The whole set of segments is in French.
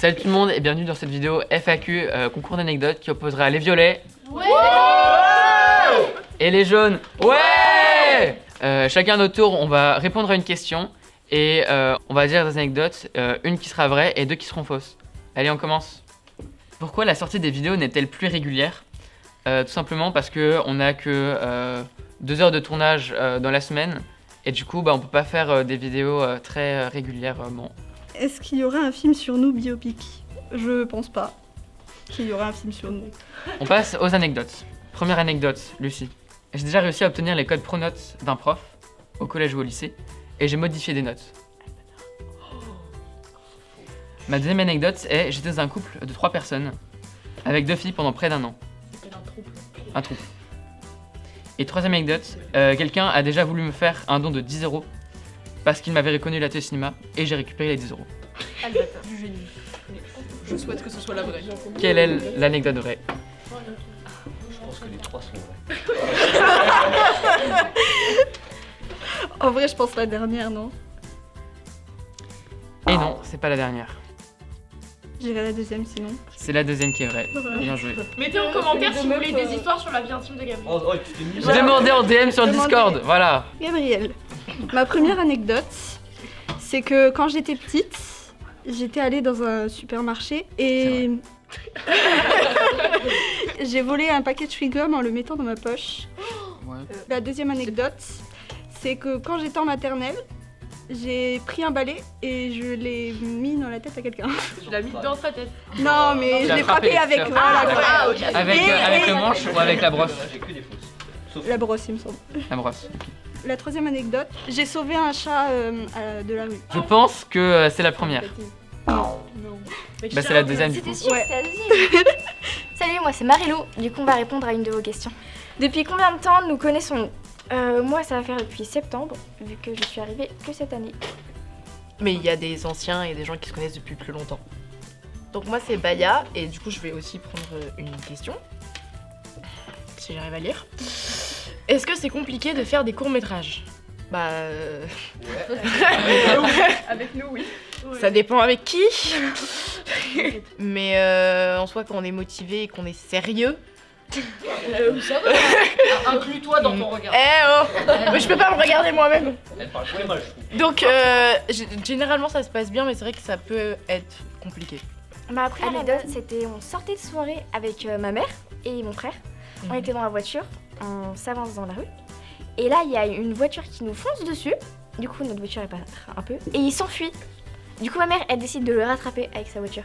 Salut tout le monde et bienvenue dans cette vidéo FAQ, concours d'anecdotes qui opposera les violets et les jaunes. Chacun à notre tour, on va répondre à une question et on va dire des anecdotes, une qui sera vraie et deux qui seront fausses. Allez, on commence. Pourquoi la sortie des vidéos n'est-elle plus régulière? Tout simplement parce qu'on n'a que 2 heures de tournage dans la semaine et du coup on peut pas faire des vidéos très régulièrement. Est-ce qu'il y aura un film sur nous biopic? Je pense pas qu'il y aura un film sur nous. On passe aux anecdotes. Première anecdote, Lucie. J'ai déjà réussi à obtenir les codes pronotes d'un prof au collège ou au lycée et j'ai modifié des notes. Ma deuxième anecdote est j'étais dans un couple de 3 personnes avec 2 filles pendant près d'1 an. Un trouble. Et troisième anecdote, quelqu'un a déjà voulu me faire un don de 10 € parce qu'il m'avait reconnu la télé cinéma et j'ai récupéré les 10 €. Du génie. Je souhaite que ce soit la vraie. Quelle est l'anecdote vraie? Je pense que les 3 sont vrais. En vrai, je pense la dernière, non? Et non, c'est pas la dernière. J'irai la deuxième sinon. C'est la deuxième qui est vraie. Bien joué. Mettez en commentaire si vous voulez des histoires sur la vie intime de Gabriel. Oh, tu t'es mis Demandez en DM sur le Discord, voilà. Gabriel, ma première anecdote, c'est que quand j'étais petite, j'étais allée dans un supermarché et j'ai volé un paquet de chewing-gum en le mettant dans ma poche. Ouais. La deuxième anecdote, c'est que quand j'étais en maternelle, j'ai pris un balai et je l'ai mis dans la tête à quelqu'un. Tu l'as mis dans sa tête. Non, mais Tu je l'as l'ai frappé, frappé avec tu l'as voilà, quoi. Ah, ok. Avec, avec le manche ou avec la brosse? J'ai que des fausses. La brosse, il me semble. La brosse. La troisième anecdote, j'ai sauvé un chat de la rue. Je pense que c'est la première. Bah c'est la deuxième du coup. C'était sûr, Ouais. c'est la deuxième. Salut, moi c'est Marilou. Du coup, on va répondre à une de vos questions. Depuis combien de temps nous connaissons-nous? Moi, ça va faire depuis septembre, vu que je suis arrivée que cette année. Mais il y a des anciens et des gens qui se connaissent depuis plus longtemps. Donc moi c'est Baya et du coup je vais aussi prendre une question. Si j'arrive à lire. Est-ce que c'est compliqué de faire des courts-métrages? Bah... Avec nous, oui. Ça dépend avec qui. Mais en soi quand on est motivé et qu'on est sérieux... Inclus-toi dans ton regard. Mais je peux pas me regarder moi-même. Elle parle très mal, je trouve. Donc généralement ça se passe bien mais c'est vrai que ça peut être compliqué. Ma première anecdote, c'était on sortait de soirée avec ma mère et mon frère. On était dans la voiture, on s'avance dans la rue. Et là, il y a une voiture qui nous fonce dessus. Du coup, notre voiture elle passe un peu. Et il s'enfuit. Du coup, ma mère, elle décide de le rattraper avec sa voiture.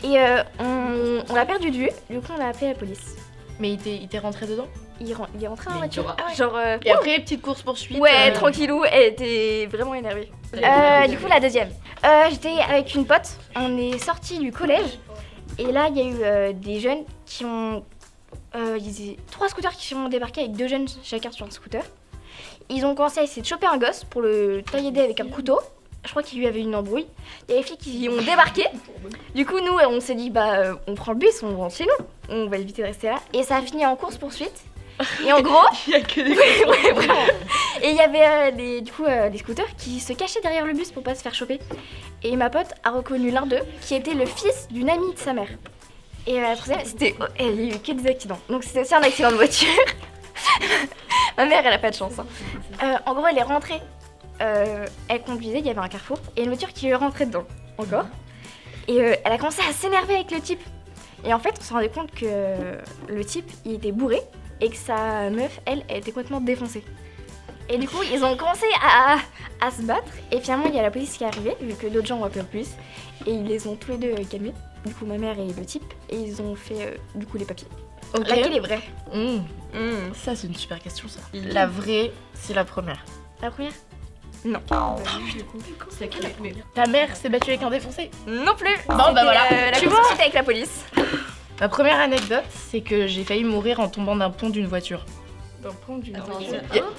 Et on l'a perdu de vue. Du coup, on a appelé la police. Mais il t'est rentré dedans? Il est rentré dans la Mais il voiture. t'aura- Genre, Et après petite course poursuite. ouais, tranquillou, elle était vraiment énervée. Du coup, la deuxième. J'étais avec une pote, on est sortis du collège. Et là, il y a eu des jeunes qui ont... il y a 3 scooters qui sont débarqués avec 2 jeunes chacun sur un scooter. Ils ont commencé à essayer de choper un gosse pour le tailler avec un couteau. Je crois qu'il lui avait une embrouille. Il y a les filles qui ont débarqué. Du coup, nous, on s'est dit, on prend le bus, on rentre chez nous. On va éviter de rester là. Et ça a fini en course-poursuite. Et en gros... Il y a que des... Ouais, vraiment. Et il y avait des scooters qui se cachaient derrière le bus pour pas se faire choper. Et ma pote a reconnu l'un d'eux qui était le fils d'une amie de sa mère. Et la troisième, c'était... Il y a eu que des accidents. Donc c'était aussi un accident de voiture. Ma mère, elle a pas de chance. En gros, elle est rentrée. Elle conduisait, il y avait un carrefour. Et une voiture qui est rentrée dedans. Encore. Et elle a commencé à s'énerver avec le type. Et en fait, on s'est rendu compte que le type, il était bourré. Et que sa meuf, elle était complètement défoncée. Et du coup, ils ont commencé à se battre. Et finalement, il y a la police qui est arrivée, vu que d'autres gens ont appelé la police. Et ils les ont tous les deux calmés. Du coup, ma mère et le type. Et ils ont fait, du coup, les papiers. Ok. Laquelle est vraie? Ça c'est une super question ça. La vraie, c'est la première. La première? Non. C'est laquelle la première? Ta mère s'est battue avec un défoncé? Non plus. Bon, bah C'était, voilà. la Tu course vois avec la police. Ma première anecdote, c'est que j'ai failli mourir en tombant d'un pont d'une voiture. D'un pont d'une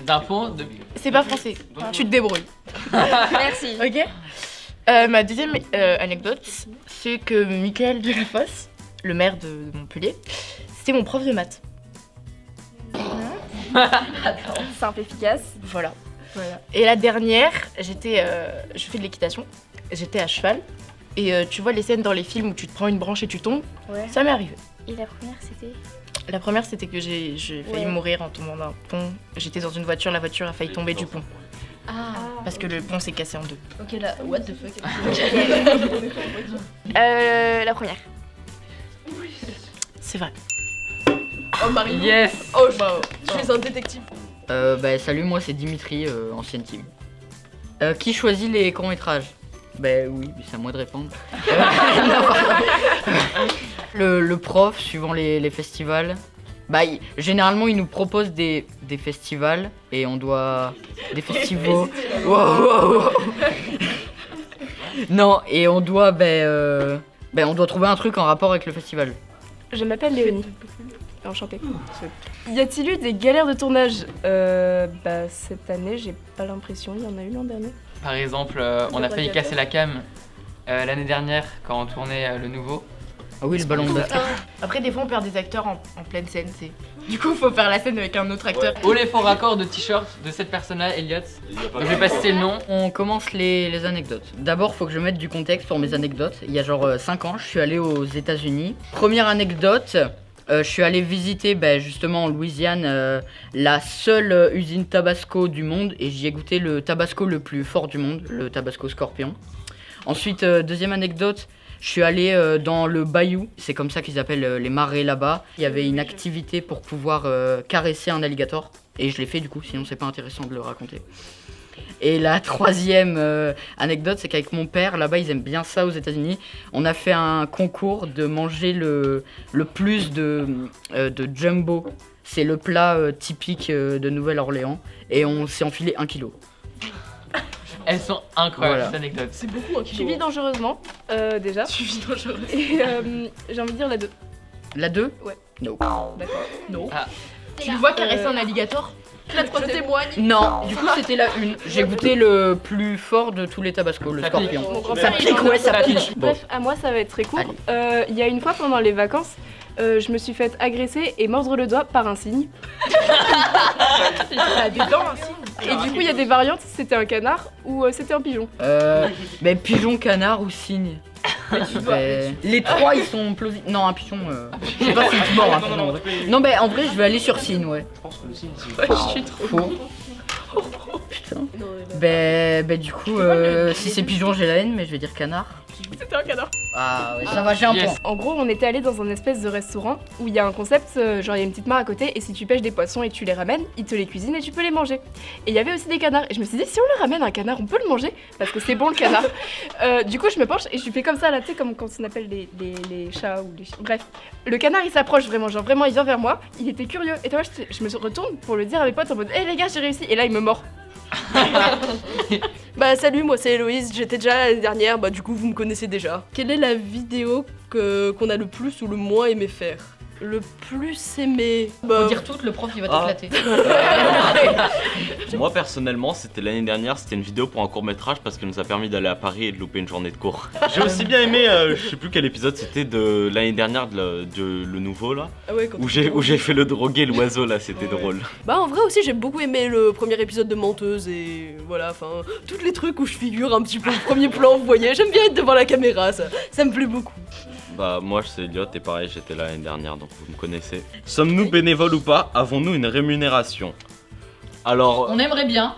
D'un pont de... C'est pas français, tu te débrouilles. Merci. Ok. Ma deuxième anecdote, c'est que Michael Delafosse, le maire de Montpellier, c'était mon prof de maths. Simple, efficace. Voilà. Et la dernière, je fais de l'équitation, j'étais à cheval Et tu vois les scènes dans les films où tu te prends une branche et tu tombes, Ouais. ça m'est arrivé. Et la première, c'était. La première, c'était que j'ai failli Ouais. mourir en tombant d'un pont. J'étais dans une voiture, la voiture a failli tomber du pont. Ah, Parce que le pont s'est cassé en deux. ok, là, what the fuck. La première. C'est vrai. Oh, Marie. Yes. Oh, je suis un détective. Salut, moi c'est Dimitri, ancienne team. Qui choisit les courts-métrages? Oui, c'est à moi de répondre. Le prof, suivant les festivals, généralement il nous propose des festivals et on doit... Des festivals... Wow. Non, et on doit, on doit trouver un truc en rapport avec le festival. Je m'appelle Léonie. Enchantée. Y a-t-il eu des galères de tournage cette année, j'ai pas l'impression. Il y en a eu l'an dernier. Par exemple, on a failli casser la cam l'année dernière quand on tournait le nouveau. Ah oui, le ballon de basket. Après, des fois, on perd des acteurs en pleine scène. Du coup, faut faire la scène avec un autre acteur. Haut les faux raccords de t-shirt de cette personne-là, Elliot. Je vais pas citer le nom. On commence les anecdotes. D'abord, faut que je mette du contexte pour mes anecdotes. Il y a genre 5 ans, je suis allé aux États-Unis. Première anecdote, je suis allé visiter justement en Louisiane la seule usine Tabasco du monde et j'y ai goûté le Tabasco le plus fort du monde, le Tabasco Scorpion. Ensuite, deuxième anecdote, je suis allé dans le bayou, c'est comme ça qu'ils appellent les marais là-bas. Il y avait une activité pour pouvoir caresser un alligator et je l'ai fait du coup, sinon c'est pas intéressant de le raconter. Et la troisième anecdote, c'est qu'avec mon père, là-bas ils aiment bien ça aux États-Unis. On a fait un concours de manger le plus de jumbo. C'est le plat typique de Nouvelle-Orléans. Et on s'est enfilé 1 kilo. Elles sont incroyables, Voilà. ces anecdotes. C'est beaucoup un Tu kilo. vis dangereusement, déjà. Tu vis dangereux. Et j'ai envie de dire la 2. La 2 Ouais. No. D'accord. Non. Tu le vois caresser un alligator? Je témoigne. Non, du coup c'était la 1. J'ai goûté le plus fort de tous les Tabasco, le Ça scorpion. Mon Ça grand-père, il pique, en a- ouais, ça pique. Bon. Bref, à moi, ça va être très court. Il y a une fois pendant les vacances, je me suis faite agresser et mordre le doigt par un cygne. T'as des dents, ainsi. Et du coup, il y a des variantes, c'était un canard ou c'était un pigeon. Pigeon, canard ou cygne. Les trois ils sont plausibles. Non, un pigeon. Je sais pas si c'est mort un pigeon. En vrai. Non, en vrai, je vais aller sur cygne, ouais. Je pense que le signe, c'est. Je suis trop. Faux. Putain. Du coup, si c'est pigeon, j'ai la haine, mais je vais dire canard. C'était un canard. Ah ouais, ça va, j'ai un Yes. point. En gros, on était allé dans un espèce de restaurant où il y a un concept, genre il y a une petite mare à côté et si tu pêches des poissons et que tu les ramènes, ils te les cuisinent et tu peux les manger. Et il y avait aussi des canards et je me suis dit si on leur ramène un canard, on peut le manger parce que c'est bon le canard. Du coup, je me penche et je fais comme ça là, tu sais comme quand on appelle les chats ou les chiens. Bref, le canard il s'approche vraiment, genre vraiment il vient vers moi, il était curieux et toi je me retourne pour le dire à mes potes en mode hé les gars j'ai réussi et là il me mord. Salut, moi c'est Héloïse, j'étais déjà l'année dernière, du coup vous me connaissez déjà. Quelle est la vidéo qu'on a le plus ou le moins aimé faire? Le plus aimé. Faut dire toutes, le prof il va Ah. t'éclater. Moi personnellement, c'était l'année dernière, c'était une vidéo pour un court métrage parce qu'elle nous a permis d'aller à Paris et de louper une journée de cours. J'ai aussi bien aimé, je sais plus quel épisode c'était de l'année dernière, de le nouveau là, Ah ouais, quand où j'ai fait le droguer l'oiseau là, c'était drôle. en vrai aussi j'ai beaucoup aimé le premier épisode de Menteuse et voilà, enfin, tous les trucs où je figure un petit peu au premier plan, vous voyez, j'aime bien être devant la caméra, ça me plaît beaucoup. Moi c'est Elliot et pareil, j'étais là l'année dernière donc vous me connaissez. Sommes-nous bénévoles ou pas? Avons-nous une rémunération? Alors... On aimerait bien.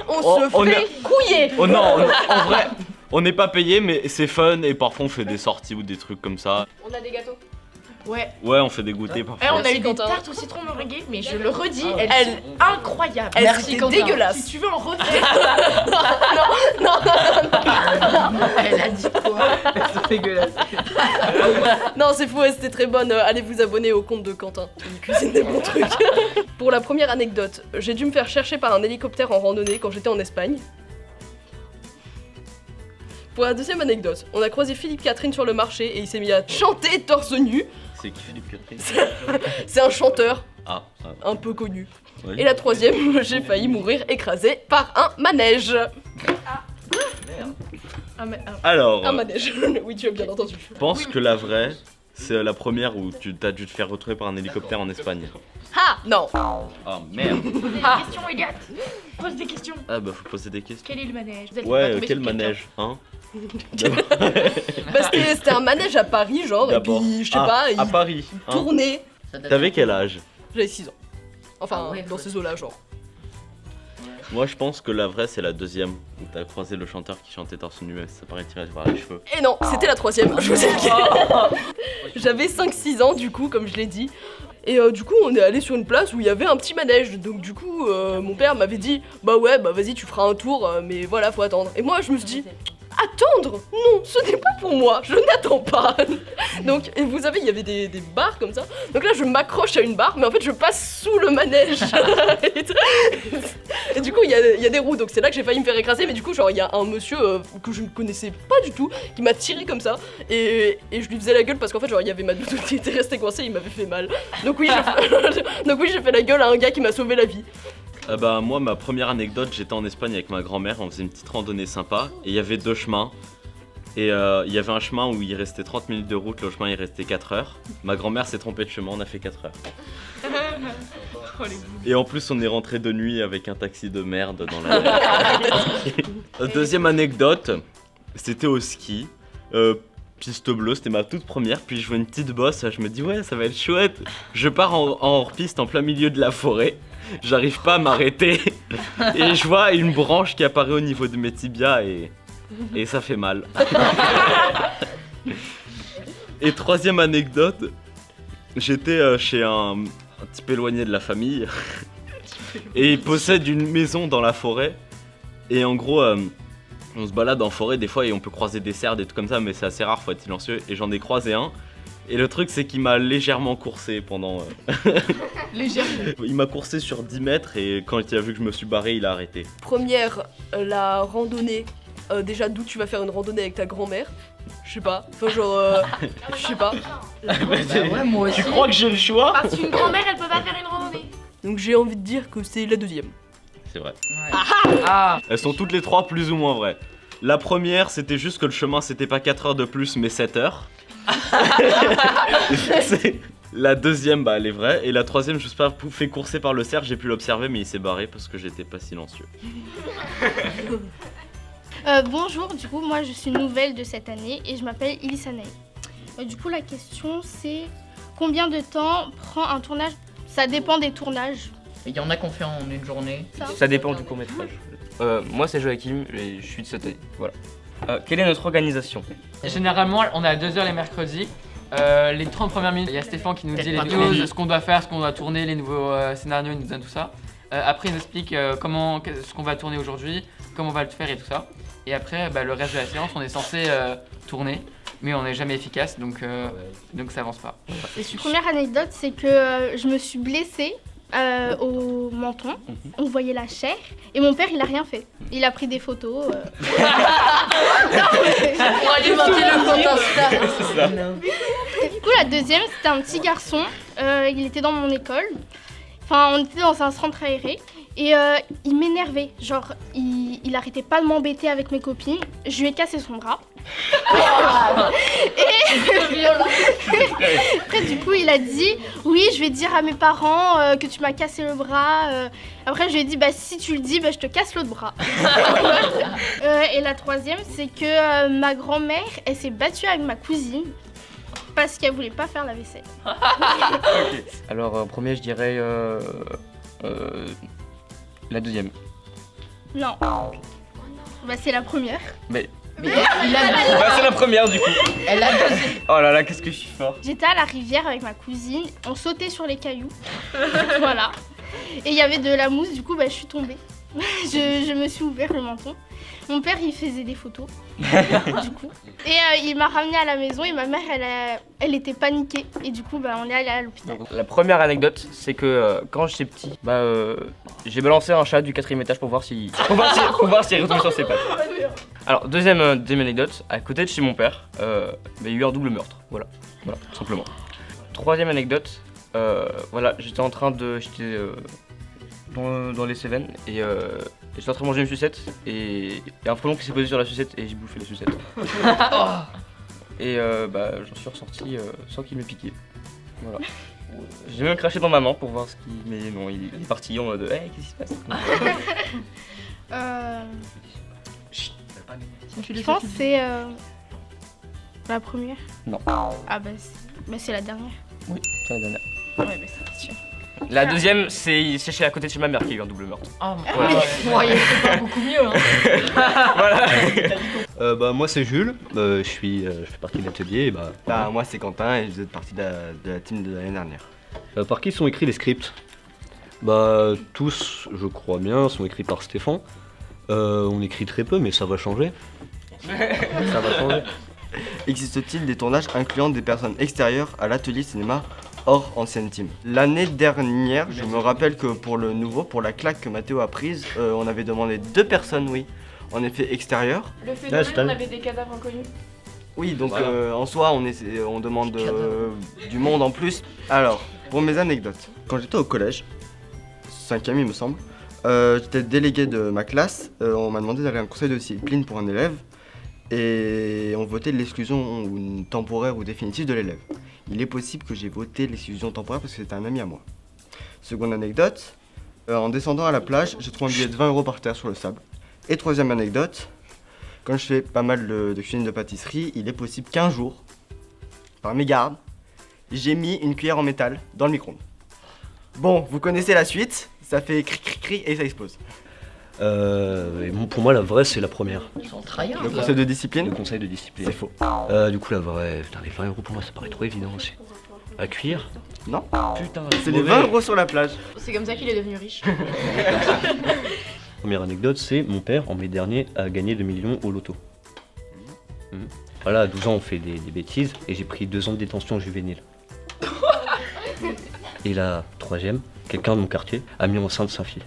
on fait couiller. Oh non, en vrai, on n'est pas payé mais c'est fun et parfois on fait des sorties ou des trucs comme ça. On a des gâteaux. Ouais. Ouais, on fait des goûters parfois. On a Merci, eu des Quentin. tartes au citron meringuées, mais je le redis, Ah ouais. elles sont incroyables. Merci, C'était Quentin. dégueulasse. Si tu veux en refaire, Elle a dit quoi? C'est dégueulasse. Non, c'est fou, c'était très bonne. Allez vous abonner au compte de Quentin. Il cuisine des bons trucs. Pour la première anecdote, j'ai dû me faire chercher par un hélicoptère en randonnée quand j'étais en Espagne. Pour la deuxième anecdote, on a croisé Philippe Catherine sur le marché et il s'est mis à chanter torse nu. C'est qui Philippe Catherine? C'est un chanteur Ah, un peu connu. oui. Et la troisième, j'ai failli mourir écrasé par un manège. Alors, Un manège. Oui, tu as bien entendu. je pense que la vraie, C'est la première où tu t'as dû te faire retrouver par un hélicoptère en Espagne. Ah non. Oh merde. Question, Elliot. Pose des questions. Ah bah faut poser des questions. Quel est le manège? Vous êtes pas Ouais, tombé quel sur quelqu'un? manège, hein? Bah, c'était un manège à Paris, genre, et D'abord. puis je sais Ah, pas, à il Paris. Hein. tournait. T'avais quel âge? J'avais 6 ans. Enfin, Ah ouais, dans ouais. ces eaux-là, genre. Moi je pense que la vraie c'est la deuxième où t'as croisé le chanteur qui chantait torse nu, ça paraît tiré par les cheveux. Et non, c'était la troisième, je vous ai dit. J'avais 5-6 ans, du coup, comme je l'ai dit. Et du coup, on est allé sur une place où il y avait un petit manège. Donc, du coup, mon père m'avait dit bah ouais, bah vas-y, tu feras un tour, mais voilà, faut attendre. Et moi, je me suis dit attendre? Non, ce n'est pas pour moi, je n'attends pas. Donc, et vous savez, il y avait des barres comme ça. Donc là, je m'accroche à une barre, mais en fait, je passe sous le manège. Et du coup, il y a des roues, donc c'est là que j'ai failli me faire écraser. Mais du coup, genre, il y a un monsieur que je ne connaissais pas du tout qui m'a tiré comme ça. Et je lui faisais la gueule parce qu'en fait, genre, il y avait ma doudoune qui était restée coincée, il m'avait fait mal. Donc oui, j'ai fait la gueule à un gars qui m'a sauvé la vie. Ah bah moi ma première anecdote, j'étais en Espagne avec ma grand-mère, on faisait une petite randonnée sympa et il y avait deux chemins. Et il y avait un chemin où il restait 30 minutes de route, le chemin il restait 4 heures. Ma grand-mère s'est trompée de chemin, on a fait 4 heures. Et en plus on est rentré de nuit avec un taxi de merde dans la... Deuxième anecdote, c'était au ski. Piste bleue, c'était ma toute première, puis je vois une petite bosse, je me dis ouais ça va être chouette. Je pars en hors-piste en plein milieu de la forêt, j'arrive pas à m'arrêter et je vois une branche qui apparaît au niveau de mes tibias et ça fait mal. Et troisième anecdote, j'étais chez un type éloigné de la famille et il possède une maison dans la forêt et en gros... on se balade en forêt des fois et on peut croiser des cerfs, des trucs comme ça, mais c'est assez rare, faut être silencieux. Et j'en ai croisé un. Et le truc, c'est qu'il m'a légèrement coursé pendant. Légèrement. Il m'a coursé sur 10 mètres et quand il a vu que je me suis barré, il a arrêté. Première, la randonnée. Déjà, d'où tu vas faire une randonnée avec ta grand-mère? Je sais pas. Enfin, genre. Je sais pas. Ouais, moi aussi. Tu crois que j'ai le choix? Parce qu'une grand-mère, elle peut pas faire une randonnée. Donc, j'ai envie de dire que c'est la deuxième. C'est vrai. Ah, Elles sont toutes les trois plus ou moins vraies. La première, c'était juste que le chemin, c'était pas 4 heures de plus, mais 7 heures. La deuxième, bah elle est vraie. Et la troisième, je me suis pas fait courser par le cerf, j'ai pu l'observer, mais il s'est barré parce que j'étais pas silencieux. Bonjour, du coup moi je suis nouvelle de cette année et je m'appelle Ilisanaï. Du coup la question c'est combien de temps prend un tournage? Ça dépend des tournages. il y en a qu'on fait en une journée. Ça dépend du court-métrage. Moi c'est Joachim et je suis de cette année. Voilà. Quelle est notre organisation? Généralement, on est à 2h les mercredis. Les 30 premières minutes, il y a Stéphane qui nous dit les news, ce qu'on doit faire, ce qu'on doit tourner, les nouveaux scénarios, il nous donne tout ça. Après, il nous explique ce qu'on va tourner aujourd'hui, comment on va le faire et tout ça. Et après, le reste de la séance, on est censé tourner, mais on n'est jamais efficace, donc ça avance pas. Première anecdote, c'est que je me suis blessée au menton, on voyait la chair, et mon père il a rien fait. Il a pris des photos. Pour alimenter le compte Insta. Du coup, la deuxième, c'était un petit garçon, il était dans mon école. Enfin, on était dans un centre aéré et il m'énervait. Genre, il arrêtait pas de m'embêter avec mes copines. Je lui ai cassé son bras. Après, du coup, il a dit oui, je vais dire à mes parents que tu m'as cassé le bras. Après, je lui ai dit si tu le dis, je te casse l'autre bras. Et la troisième, c'est que ma grand-mère, elle s'est battue avec ma cousine. Parce qu'elle voulait pas faire la vaisselle. Okay. Alors en premier je dirais la deuxième. Non. C'est la première. Mais Il a c'est la première du coup. Elle a Oh là là, qu'est-ce que je suis fort. J'étais à la rivière avec ma cousine, on sautait sur les cailloux. Voilà. Et il y avait de la mousse, du coup je suis tombée. Je me suis ouvert le menton. Mon père il faisait des photos. Du coup. Et il m'a ramenée à la maison et ma mère elle était paniquée. Et du coup on est allé à l'hôpital. La première anecdote, c'est que quand j'étais petit, j'ai balancé un chat du 4e étage pour voir s'il est retombé sur ses pattes. Alors deuxième anecdote, à côté de chez mon père, il y a eu un double meurtre. Voilà, tout simplement. Troisième anecdote, j'étais dans les Cévennes et j'étais en train de manger une sucette et il y a un frelon qui s'est posé sur la sucette et j'ai bouffé la sucette. Et j'en suis ressorti sans qu'il m'ait piqué. Voilà. J'ai même craché dans ma main pour voir ce qu'il. Mais non, il est parti en mode hey, qu'est-ce qui se passe? Je pense que c'est la première. Non. Ah c'est la dernière. Oui, c'est la dernière. Ouais, c'est sûr. La deuxième, c'est chez à côté de chez ma mère qu'il y a eu un double meurtre. Ah, C'est pas beaucoup mieux. Hein. Voilà. Moi c'est Jules, je fais partie de l'atelier. Moi c'est Quentin et je faisais partie de la team de l'année dernière. Par qui sont écrits les scripts? Tous, je crois bien, sont écrits par Stéphane. On écrit très peu, mais ça va changer. Ça va changer. Existe-t-il des tournages incluant des personnes extérieures à l'atelier cinéma hors ancienne team? L'année dernière, je me rappelle que pour le nouveau, pour la claque que Mathéo a prise, on avait demandé 2 personnes, oui, en effet extérieures. Le phénomène, on avait des cadavres inconnus. Oui, donc en soi, on demande du monde en plus. Alors, pour mes anecdotes, quand j'étais au collège, 5e il me semble, j'étais délégué de ma classe, on m'a demandé d'aller à un conseil de discipline pour un élève et on votait l'exclusion temporaire ou définitive de l'élève. Il est possible que j'ai voté l'exclusion temporaire parce que c'était un ami à moi. Seconde anecdote, en descendant à la plage, j'ai trouvé un billet de 20 € par terre sur le sable. Et troisième anecdote, quand je fais pas mal de cuisine de pâtisserie, il est possible qu'un jour, par mégarde, j'ai mis une cuillère en métal dans le micro-ondes. Bon, vous connaissez la suite, ça fait cri et ça explose. Pour moi, la vraie, c'est la première. Le conseil de discipline? Le conseil de discipline. C'est faux. Du coup, la vraie, putain, les 20 € pour moi, ça paraît trop évident aussi. À cuire? Non. Putain, C'est les 20 € sur la plage. C'est comme ça qu'il est devenu riche. Première anecdote, c'est mon père, en mai dernier, a gagné 2 millions au loto. Voilà, à 12 ans, on fait des bêtises et j'ai pris 2 ans de détention juvénile. Et la troisième, quelqu'un de mon quartier a mis enceinte sa fille.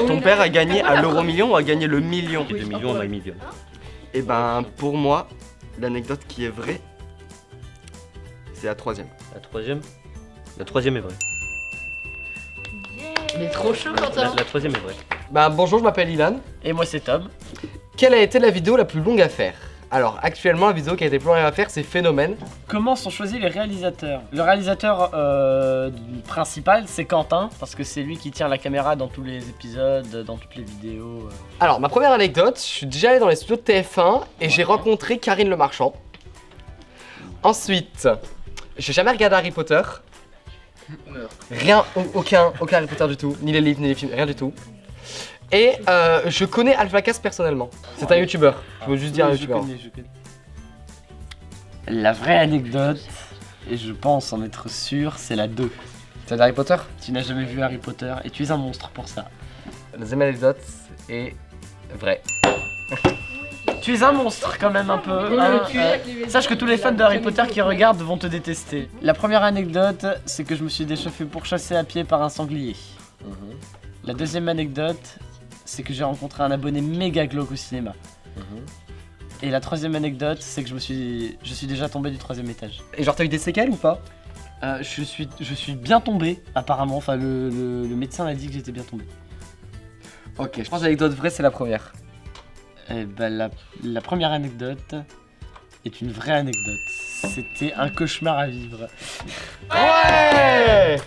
Ton père a gagné à l'euro-million ou a gagné le million? 2 millions, my million. Et ben, pour moi, l'anecdote qui est vraie, c'est la troisième. La troisième? La troisième est vraie. Il est trop chaud, Quentin. La troisième est vraie. Bonjour, je m'appelle Ilan. Et moi c'est Tom. Quelle a été la vidéo la plus longue à faire? Alors, actuellement, la vidéo qui a été plus longue à faire, c'est Phénomène. Comment sont choisis les réalisateurs? Le réalisateur principal, c'est Quentin, parce que c'est lui qui tient la caméra dans tous les épisodes, dans toutes les vidéos. Alors, ma première anecdote, je suis déjà allé dans les studios de TF1 et j'ai rencontré Karine Le Marchand. Ensuite, j'ai jamais regardé Harry Potter. Rien, aucun Harry Potter du tout, ni les livres, ni les films, rien du tout. Et je connais Alphacast personnellement. C'est un youtubeur. Je veux juste dire un youtubeur. Je connais. La vraie anecdote, et je pense en être sûr, c'est la 2. C'est d'Harry Potter? Tu n'as jamais vu Harry Potter et tu es un monstre pour ça. La deuxième anecdote est vraie. Tu es un monstre quand même un peu. Sache que tous les fans de Harry Potter qui regardent vont te détester. La première anecdote, c'est que je me suis déjà fait pourchasser à pied par un sanglier. La deuxième anecdote, c'est que j'ai rencontré un abonné méga glauque au cinéma. Et la troisième anecdote, c'est que je suis déjà tombé du 3e étage. Et genre t'as eu des séquelles ou pas? Je suis bien tombé apparemment, enfin le médecin a dit que j'étais bien tombé. Ok, je pense que l'anecdote vraie c'est la première. Eh ben la première anecdote est une vraie anecdote. C'était un cauchemar à vivre. Ouais!